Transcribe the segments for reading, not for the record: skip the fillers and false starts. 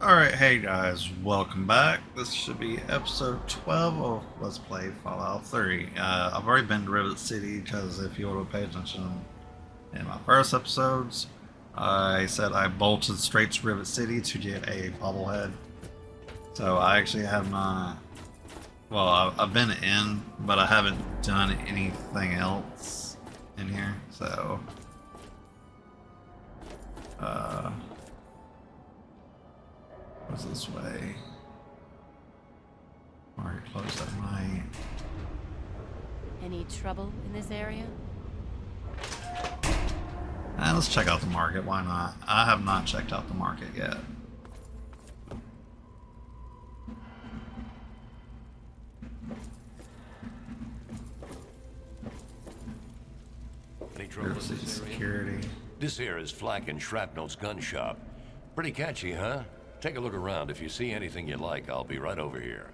Alright, hey guys, welcome back. This should be episode 12 of Let's Play Fallout 3. I've already been to Rivet City because if you would have paid attention in my first episodes, I said I bolted straight to Rivet City to get a bobblehead. So I actually have not. Well, I've been in, but I haven't done anything else in here, so. What's this way? Market closed at night. Any trouble in this area? Let's check out the market. Why not? I have not checked out the market yet. Any trouble in this area? Security. This here is Flack and Shrapnel's gun shop. Pretty catchy, huh? Take a look around. If you see anything you like, I'll be right over here.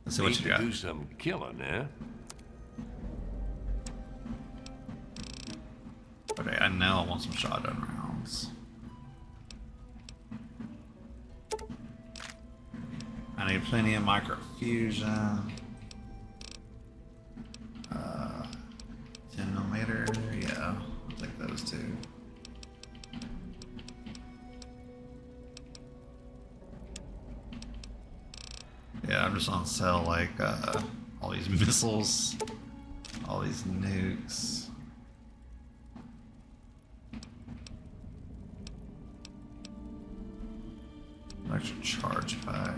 Let's see what you got. Do some killing, eh? Okay, I know I want some shotgun rounds. I need plenty of microfusion. 10mm, yeah, I'll take those two. Yeah, I'm just on sale like all these missiles, all these nukes. Electric charge pack.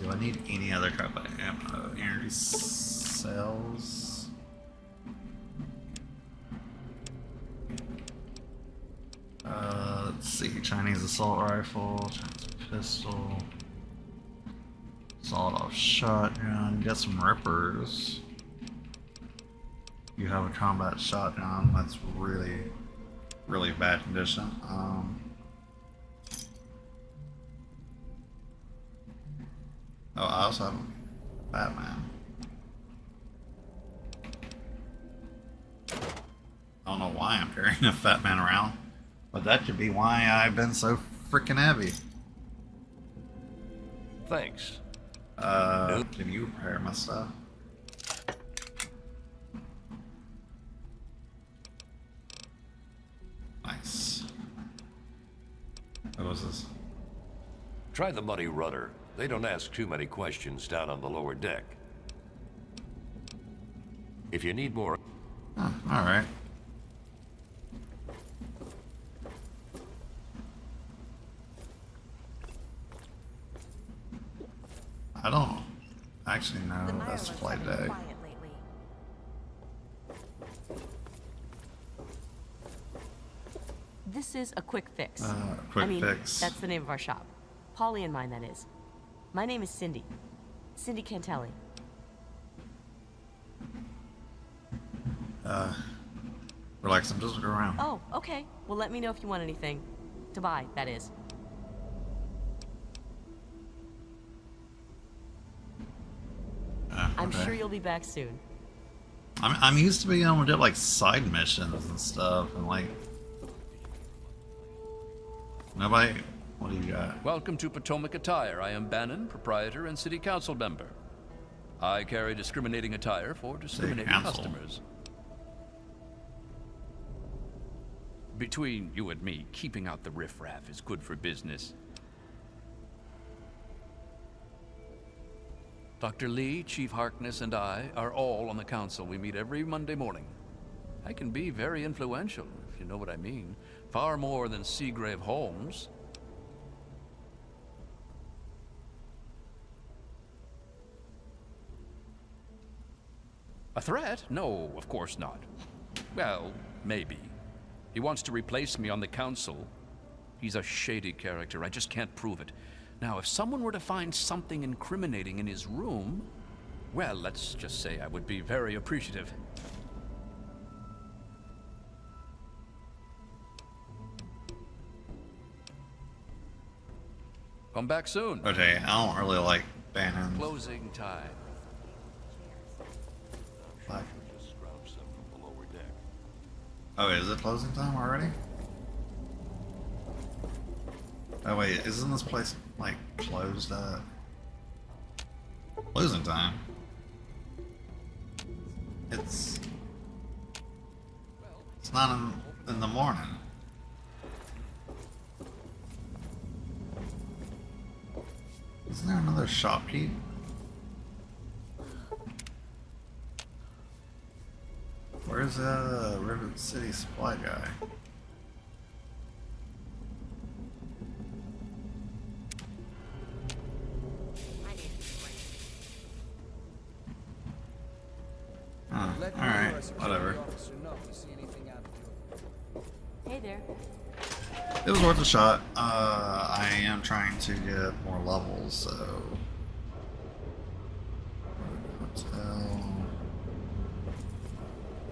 Do I need any other type of ammo? Energy cells. Let's see. Chinese assault rifle, Chinese pistol, sawed-off shotgun. Got some rippers. You have a combat shotgun. That's really bad condition. Oh, I also have a Batman. I don't know why I'm carrying a Fat Man around, but that could be why I've been so freaking heavy. Thanks. Can you repair my stuff? Nice. What was this? Try the muddy rudder. They don't ask too many questions down on the lower deck. If you need more... Oh, alright. I don't actually know The that's Mireless flight have been day. quiet lately. This is a quick fix. Quick fix. That's the name of our shop. Polly and mine, that is. My name is Cindy. Cindy Cantelli. Relax, I'm just looking around. Oh, okay. Well, let me know if you want anything. To buy, that is. I'm Okay. sure you'll be back soon. I'm used to being able to do like side missions and stuff, and like nobody. What do you got? Welcome to Potomac Attire. I am Bannon, proprietor and city council member. I carry discriminating attire for discriminating council. customers. Between you and me, keeping out the riffraff is good for business. Dr. Lee, Chief Harkness, and I are all on the council. We meet every Monday morning. I can be very influential, if you know what I mean. Far more than Seagrave Holmes. A threat? No, of course not. Well, maybe. He wants to replace me on the council. He's a shady character. I just can't prove it. Now, if someone were to find something incriminating in his room, well, let's just say I would be very appreciative. Come back soon. Okay, I don't really like banning. Closing time. Like, Just scrounge some from the lower deck. oh, is it closing time already? Oh wait, isn't this place like closed at closing time? It's not in the morning. Isn't there another shopkeep? Where's the River City supply guy? Huh, alright, whatever. Hey there. It was worth a shot. I am trying to get more levels, so... Hotel...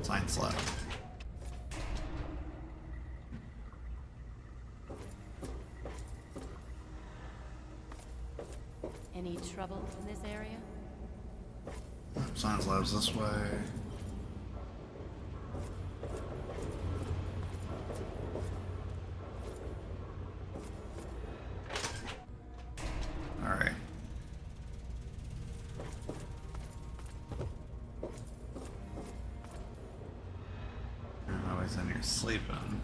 Science lab. Any trouble in this area? Science lab's this way. Alright. I'm always in here sleeping.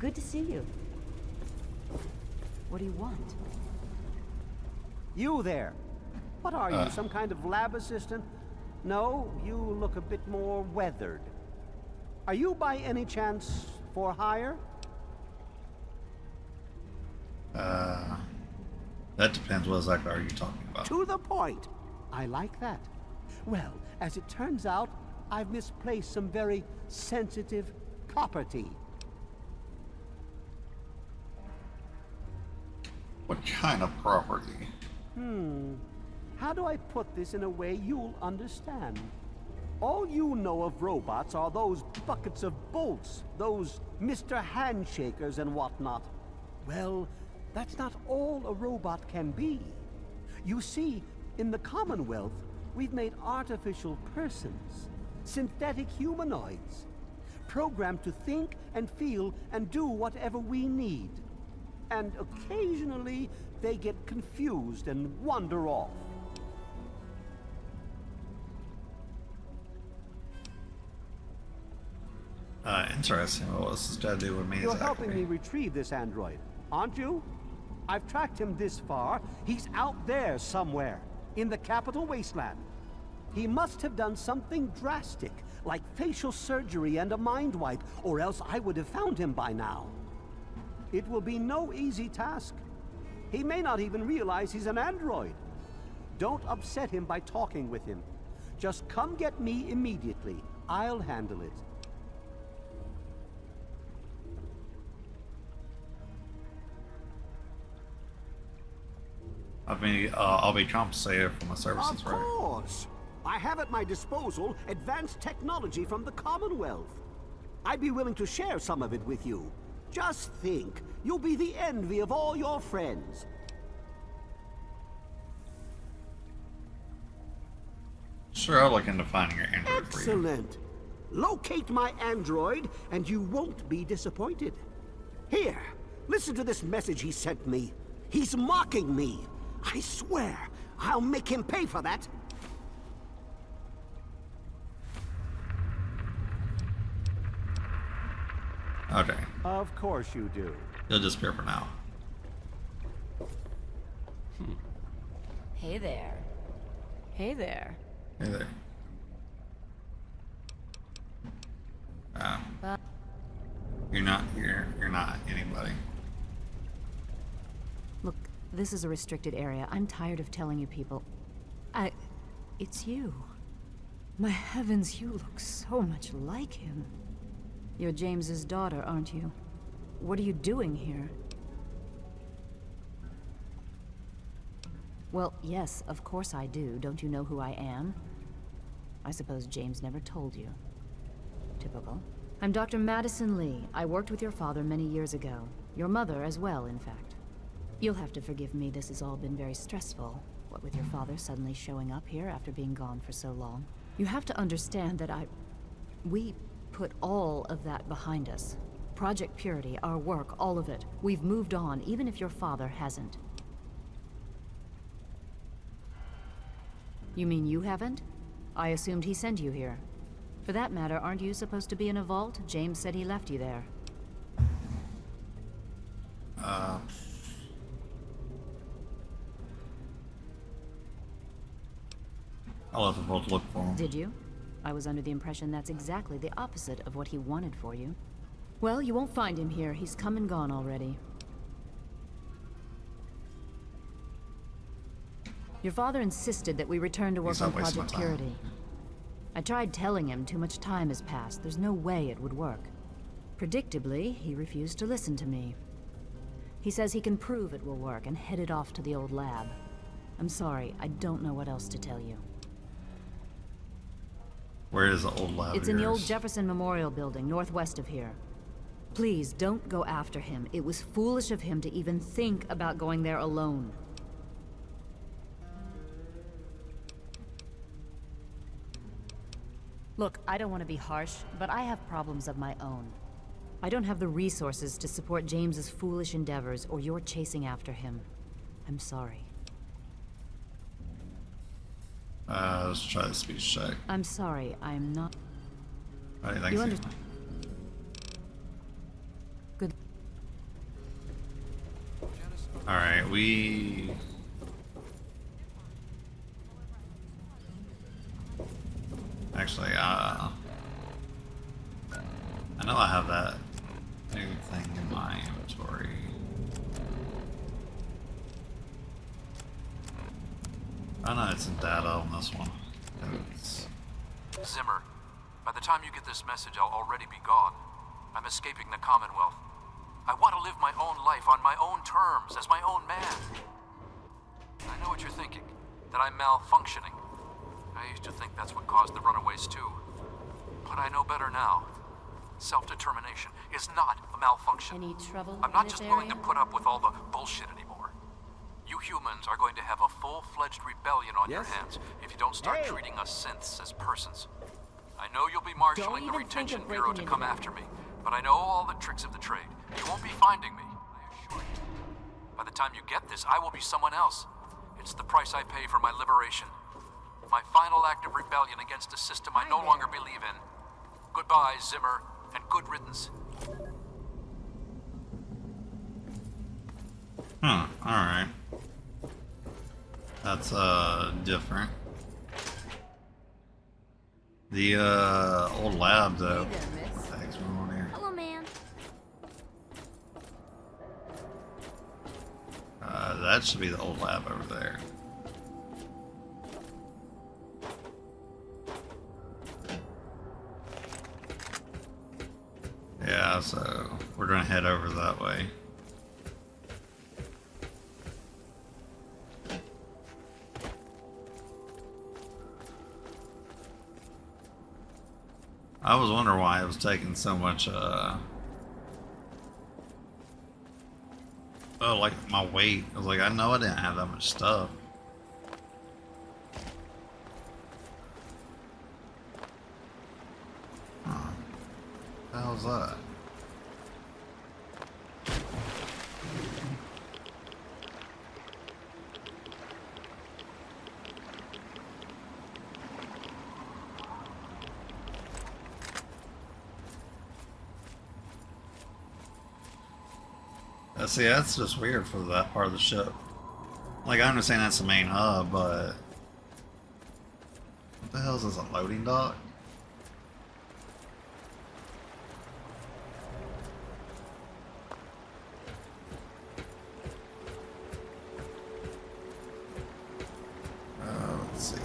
Good to see you. What do you want? You there. What are you, some kind of lab assistant? No, you look a bit more weathered. Are you by any chance for hire? That depends. What exactly are you talking about? To the point. I like that. Well, as it turns out, I've misplaced some very sensitive property. What kind of property? How do I put this in a way you'll understand? All you know of robots are those buckets of bolts, those Mr. Handshakers and whatnot. Well, that's not all a robot can be. You see, in the Commonwealth, we've made artificial persons, synthetic humanoids, programmed to think and feel and do whatever we need. And occasionally, they get confused and wander off. Interesting. Well, what's this got to do with me You're exactly? helping me retrieve this android, aren't you? I've tracked him this far. He's out there somewhere, in the Capital Wasteland. He must have done something drastic, like facial surgery and a mind wipe, or else I would have found him by now. It will be no easy task. He may not even realize he's an android. Don't upset him by talking with him. Just come get me immediately. I'll handle it. I mean, I'll be compensated for my services, Of right? course! I have at my disposal advanced technology from the Commonwealth. I'd be willing to share some of it with you. Just think, you'll be the envy of all your friends. Sure, I'll look into finding your android for you. Excellent! Locate my android, and you won't be disappointed. Here, listen to this message he sent me. He's mocking me. I swear, I'll make him pay for that. Okay, Of course you do. you'll disappear for now. Hey there. Hey there. Hey there. You're not anybody. Look, this is a restricted area. I'm tired of telling you people. It's you. My heavens, you look so much like him. You're James's daughter, aren't you? What are you doing here? Well, yes, of course I do. Don't you know who I am? I suppose James never told you. Typical. I'm Dr. Madison Lee. I worked with your father many years ago. Your mother as well, in fact. You'll have to forgive me, this has all been very stressful. What with your father suddenly showing up here after being gone for so long. You have to understand that we put all of that behind us. Project Purity, our work, all of it. We've moved on, even if your father hasn't. You mean you haven't? I assumed he sent you here. For that matter, aren't you supposed to be in a vault? James said he left you there. I'll have to both look for him. Did you? I was under the impression that's exactly the opposite of what he wanted for you. Well, you won't find him here. He's come and gone already. Your father insisted that we return to work on Project Purity. I tried telling him too much time has passed. There's no way it would work. Predictably, he refused to listen to me. He says he can prove it will work and headed off to the old lab. I'm sorry, I don't know what else to tell you. Where is the old lab? It's in the old Jefferson Memorial Building, northwest of here. Please, don't go after him. It was foolish of him to even think about going there alone. Look, I don't want to be harsh, but I have problems of my own. I don't have the resources to support James's foolish endeavors, or your chasing after him. I'm sorry. Let's try the speech check. I'm sorry, I'm not... How do you think? You understand? Good. Alright, we... Actually, I know I have that new thing in my inventory. I know it's in data on this one. Zimmer, by the time you get this message, I'll already be gone. I'm escaping the Commonwealth. I want to live my own life on my own terms, as my own man. I know what you're thinking, that I'm malfunctioning. I used to think that's what caused the runaways too. But I know better now. Self-determination is not a malfunction. Any trouble I'm not in this just willing to area? put up with all the bullshit anymore. You humans are going to have a full-fledged rebellion on your hands if you don't start treating us synths as persons. I know you'll be marshaling the Retention Bureau to come after me, but I know all the tricks of the trade. You won't be finding me, I assure you. By the time you get this, I will be someone else. It's the price I pay for my liberation. My final act of rebellion against a system I no longer believe in. Goodbye, Zimmer, and good riddance. Alright. That's, different. The, old lab, though. Thanks for going here. Hello, ma'am. That should be the old lab over there. Yeah, so we're gonna head over that way. I was wondering why it was taking so much, like my weight. I was like, I know I didn't have that much stuff. How's that? See, that's just weird for that part of the ship. Like, I understand that's the main hub, but what the hell is this, a loading dock? Let's see.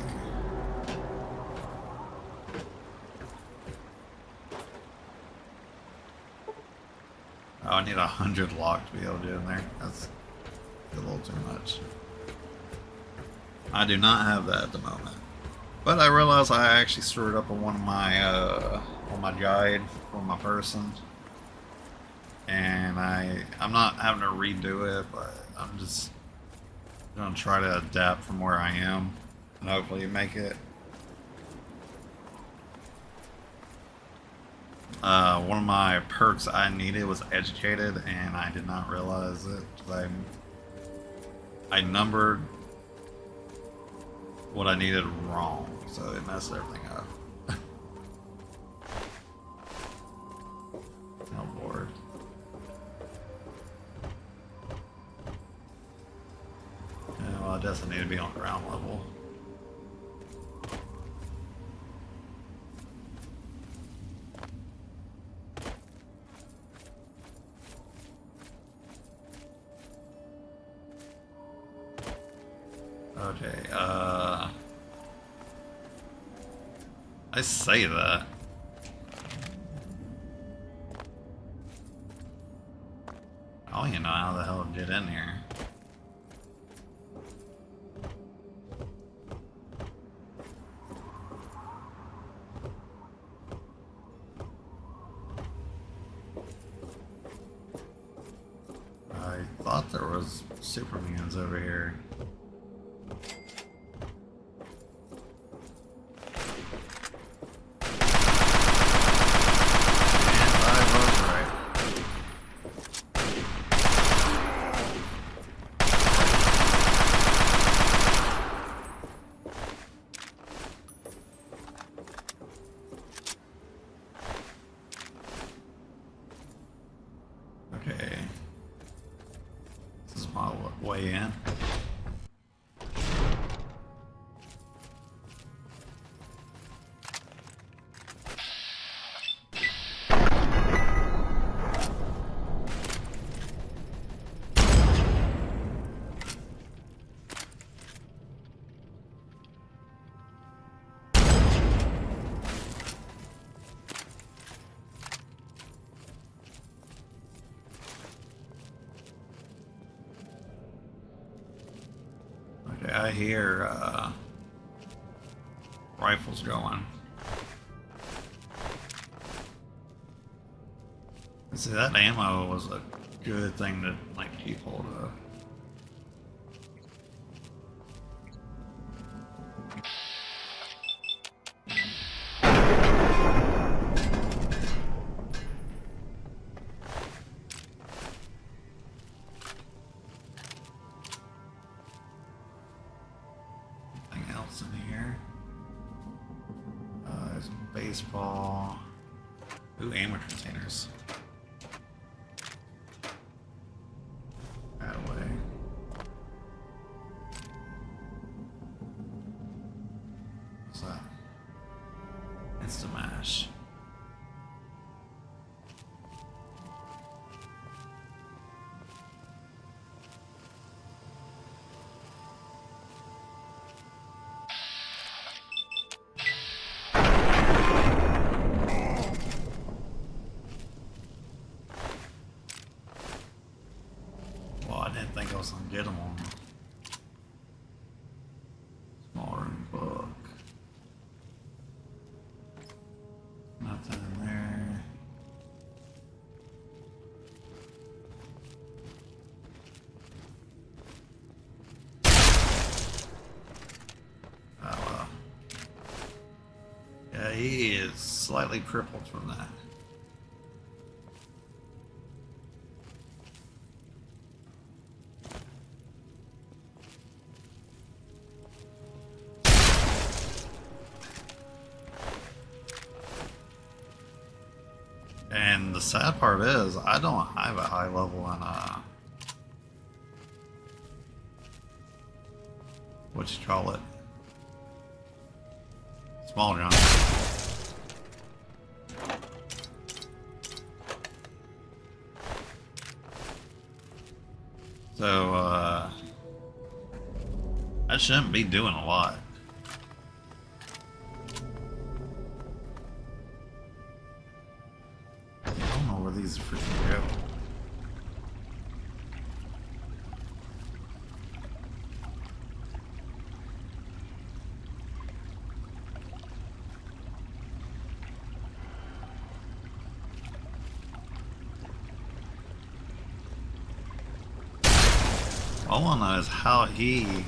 Oh, I need 100 lock to be able to do in there. That's a little too much. I do not have that at the moment. But I realize I actually screwed up on one of my on my guide for my person. And I'm not having to redo it, but I'm just gonna try to adapt from where I am and hopefully make it. One of my perks I needed was educated, and I did not realize it. I numbered what I needed wrong, so it messed everything up. Oh Lord. Yeah, well, I definitely need to be on ground level. Okay, I say that. I don't even know how the hell to get in here. I thought there was Supermans over here. Okay. This is my way in. I hear rifles going. See, that ammo was a good thing to like keep hold of. In here. There's baseball. Ooh, ammo containers. That way. What's that? Instamash. I was gonna get them on small room book. Nothing in there. Oh well. Yeah, he is slightly crippled from that. And the sad part is, I don't have a high level in, what you call it? Small gun. So, I shouldn't be doing a lot. These freaking go. All I know is how he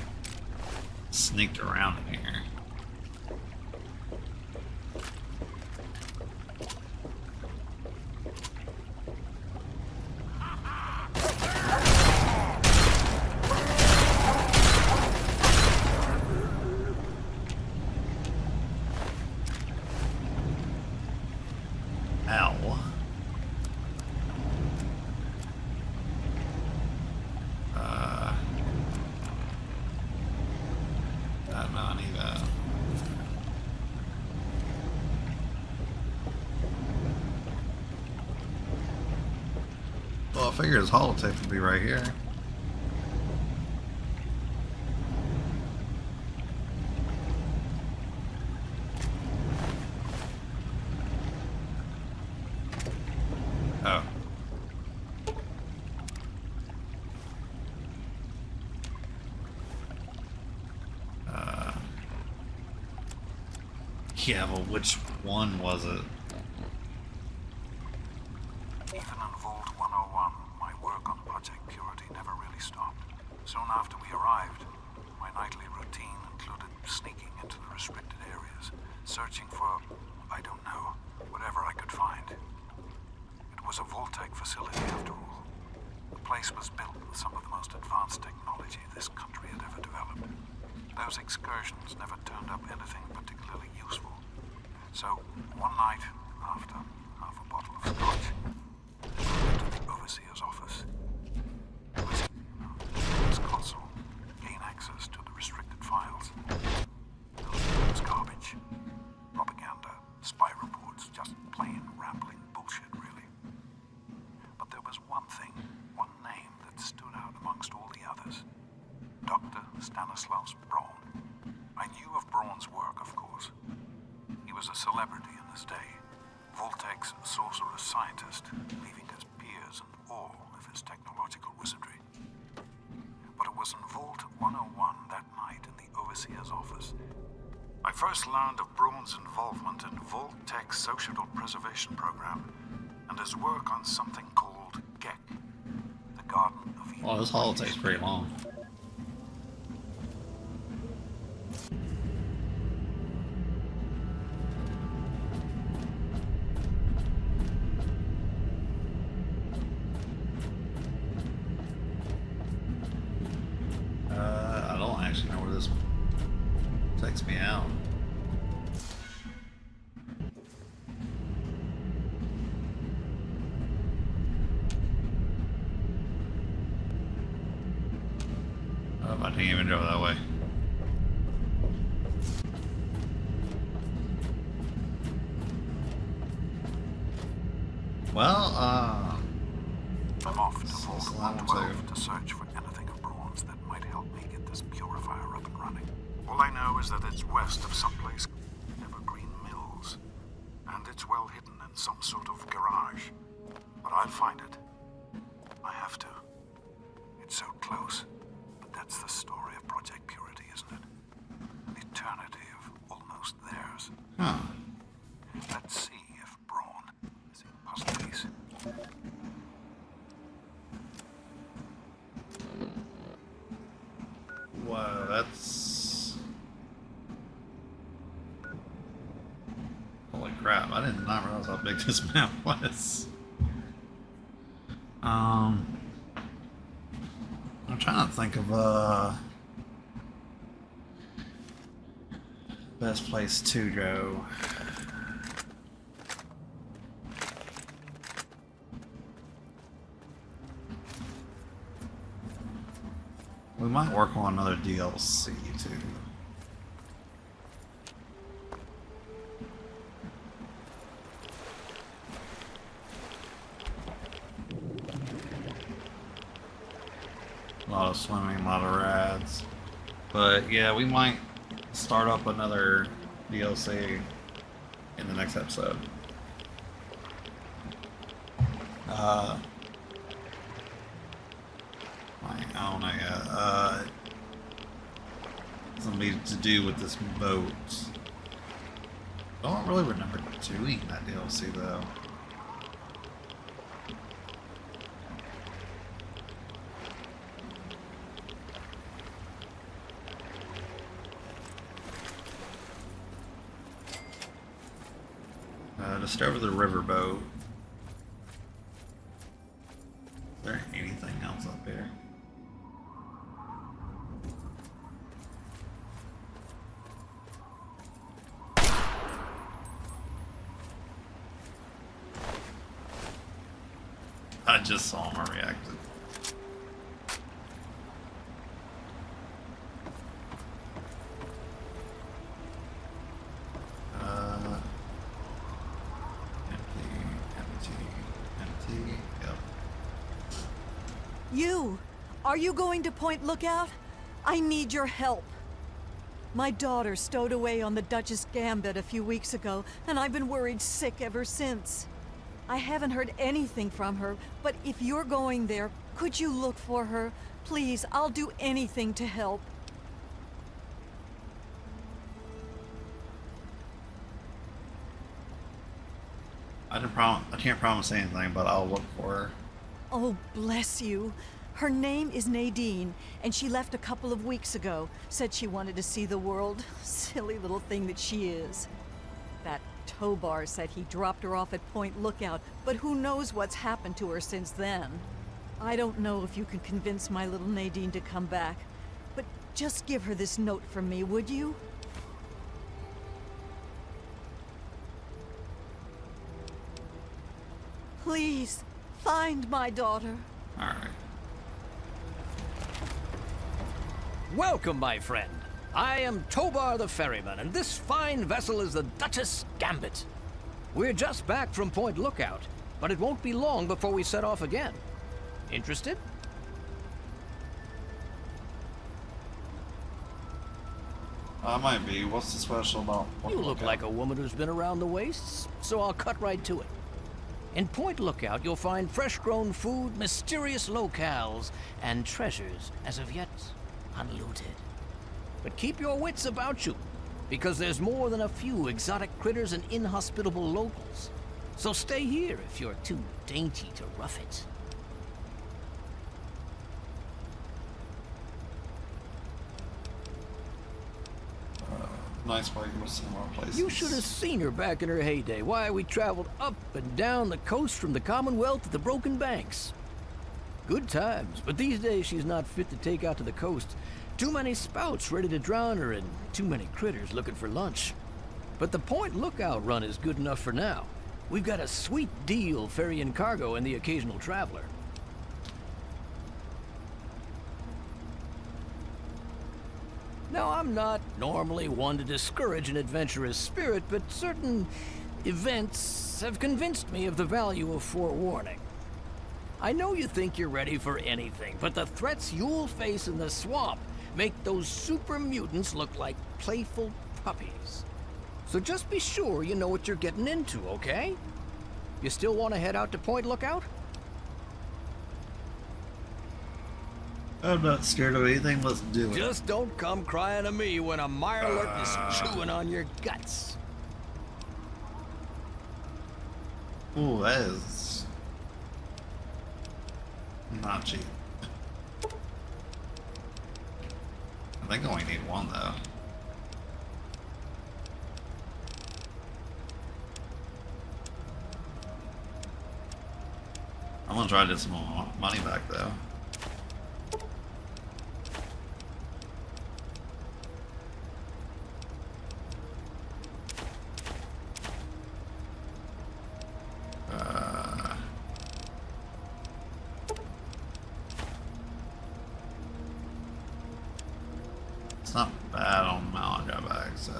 sneaked around in here. Ow. No, I need that. Well, I figure his holotape would be right here. Oh. Yeah, but which one was it? Even in Vault 101, my work on Project Purity never really stopped. Soon after we arrived, my nightly routine included sneaking into the restricted areas, searching for, I don't know, whatever I could find. It was a Vault-Tec facility after all. The place was built with some of the most advanced technology this country had ever developed. Those excursions never turned up anything particularly useful. So, one night, after half a bottle of scotch, I went to the overseer's office. It was his console, gain access to the restricted files. It was garbage, propaganda, spy reports, just plain rambling bullshit, really. But there was one thing, one name that stood out amongst all the others. Dr. Stanislaus Braun. I knew of Braun's work, of course. He was a celebrity in his day, Vault-Tec's sorcerous scientist, leaving his peers in awe of his technological wizardry. But it was in Vault 101 that night in the overseer's office I first learned of Braun's involvement in Vault-Tec's social preservation program and his work on something called Gek, the Garden of Eden. Well, this holotap's pretty long. I don't actually know where this takes me out. Oh, I didn't even go that way. Well, I'm off to Vault so 112 to search for anything of Braun's that might help me get this purifier up and running. All I know is that it's west of someplace Evergreen Mills, and it's well hidden in some sort of garage. But I'll find it. I have to. It's so close. But that's the story of Project Purity, isn't it? An eternity of almost theirs. huh. Let's see if Braun is a puzzle piece. Whoa, that's... Holy crap, I did not realize how big this map was. I'm trying to think of best place to go. We might work on another DLC too. A lot of swimming, a lot of rides. But yeah, we might start up another DLC in the next episode. I don't know yet. Something to do with this boat. I don't really remember doing that DLC though. Discover the riverboat. Is there anything else up here? I just saw him. I reacted. Empty. Yep. You! Are you going to Point Lookout? I need your help. My daughter stowed away on the Duchess Gambit a few weeks ago, and I've been worried sick ever since. I haven't heard anything from her, but if you're going there, could you look for her? Please, I'll do anything to help. I can't promise anything, but I'll look for her. Oh, bless you. Her name is Nadine, and she left a couple of weeks ago. Said she wanted to see the world. Silly little thing that she is. That Tobar said he dropped her off at Point Lookout, but who knows what's happened to her since then. I don't know if you can convince my little Nadine to come back, but just give her this note from me, would you? Please, find my daughter. All right. Welcome, my friend. I am Tobar the ferryman, and this fine vessel is the Duchess Gambit. We're just back from Point Lookout, but it won't be long before we set off again. Interested? I might be. What's the special about? You look like a woman who's been around the wastes, so I'll cut right to it. In Point Lookout, you'll find fresh-grown food, mysterious locales, and treasures as of yet unlooted. But keep your wits about you, because there's more than a few exotic critters and inhospitable locals. So stay here if you're too dainty to rough it. Nice way to see more places. You should have seen her back in her heyday. Why, we traveled up and down the coast from the Commonwealth to the Broken Banks. Good times, but these days she's not fit to take out to the coast. Too many spouts ready to drown her and too many critters looking for lunch. But the Point Lookout run is good enough for now. We've got a sweet deal ferrying cargo and the occasional traveler. Now, I'm not normally one to discourage an adventurous spirit, but certain events have convinced me of the value of forewarning. I know you think you're ready for anything, but the threats you'll face in the swamp make those super mutants look like playful puppies. So just be sure you know what you're getting into, okay? You still want to head out to Point Lookout? I'm not scared of anything. Let's do it. Just don't come crying to me when a mirelurk is chewing on your guts. Ooh, that is not cheap. I think I only need one though. I'm gonna try to get some more money back though. It's not bad on my drawback, so.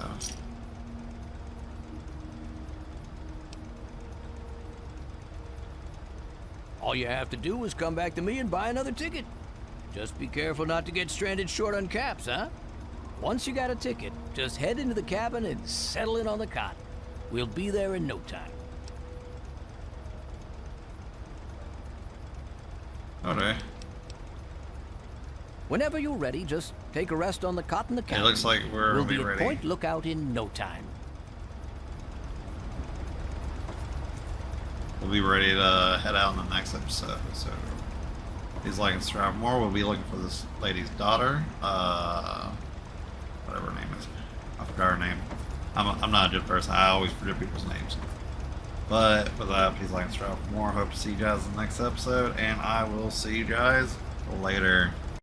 All you have to do is come back to me and buy another ticket. Just be careful not to get stranded short on caps, huh? Once you got a ticket, just head into the cabin and settle in on the cot. We'll be there in no time. Okay. Whenever you're ready, just take a rest on the cot in the cabin. It looks like we'll We'll be be at ready. Point Lookout in no time. We'll be ready to head out in the next episode. So, he's liking to strive more. We'll be looking for this lady's daughter. Whatever her name is. I forgot her name. I'm not a good person. I always forget people's names. But with that, please like and subscribe for more. Hope to see you guys in the next episode, and I will see you guys later.